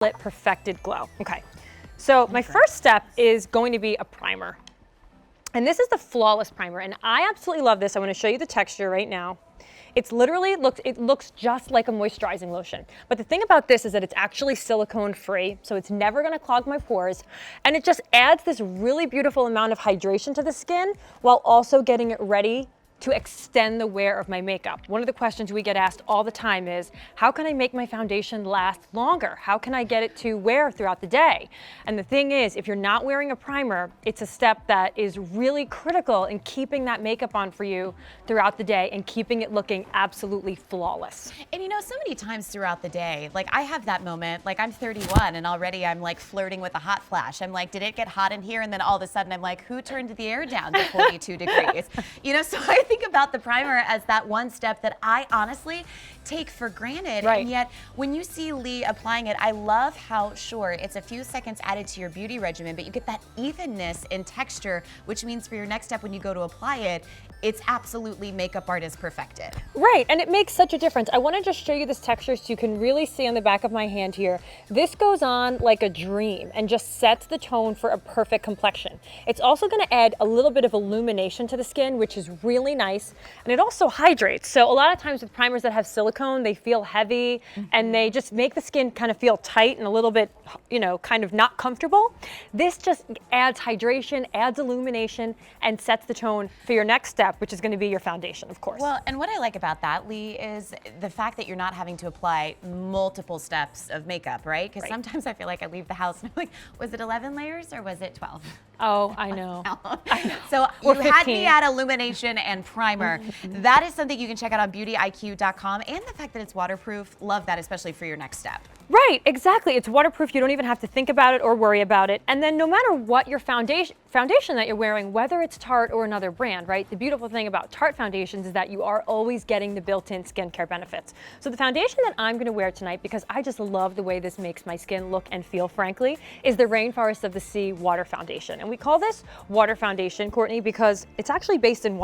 Perfected glow. Okay, so my first step is going to be a primer. And this is the Flawless Primer, and I absolutely love this. I want to show you the texture right now. It's literally, it looks just like a moisturizing lotion. But the thing about this is that it's actually silicone free, so it's never gonna clog my pores. And it just adds this really beautiful amount of hydration to the skin while also getting it ready to extend the wear of my makeup. One of the questions we get asked all the time is, how can I make my foundation last longer? How can I get it to wear throughout the day? And the thing is, if you're not wearing a primer, it's a step that is really critical in keeping that makeup on for you throughout the day and keeping it looking absolutely flawless. And you know, so many times throughout the day, like I have that moment, like I'm 31 and already I'm like flirting with a hot flash. I'm like, did it get hot in here? And then all of a sudden I'm like, who turned the air down to 42 degrees? You know, so I think about the primer as that one step that I honestly take for granted. Right. And yet when you see Lee applying it, I love how, sure, it's a few seconds added to your beauty regimen, but you get that evenness in texture, which means for your next step when you go to apply it, it's absolutely makeup artist perfected. Right, and it makes such a difference. I want to just show you this texture so you can really see on the back of my hand here. This goes on like a dream and just sets the tone for a perfect complexion. It's also going to add a little bit of illumination to the skin, which is really nice, and it also hydrates. So a lot of times with primers that have silicone, they feel heavy and they just make the skin kind of feel tight and a little bit, you know, kind of not comfortable. This just adds hydration, adds illumination, and sets the tone for your next step, which is going to be your foundation, of course. Well, and what I like about that, Lee, is the fact that you're not having to apply multiple steps of makeup, right? Because sometimes I feel like I leave the house and I'm like, was it 11 layers or was it 12? Oh, I know. I know. So Or you had 15. me at illumination and primer. That is something you can check out on beautyiq.com, and the fact that it's waterproof, love that, especially for your next step. Right, exactly. It's waterproof. You don't even have to think about it or worry about it. And then no matter what your foundation that you're wearing, whether it's Tarte or another brand, right? The beautiful thing about Tarte foundations is that you are always getting the built-in skincare benefits. So the foundation that I'm going to wear tonight, because I just love the way this makes my skin look and feel, frankly, is the Rainforest of the Sea Water Foundation. And we call this water foundation, Courtney, because it's actually based in water.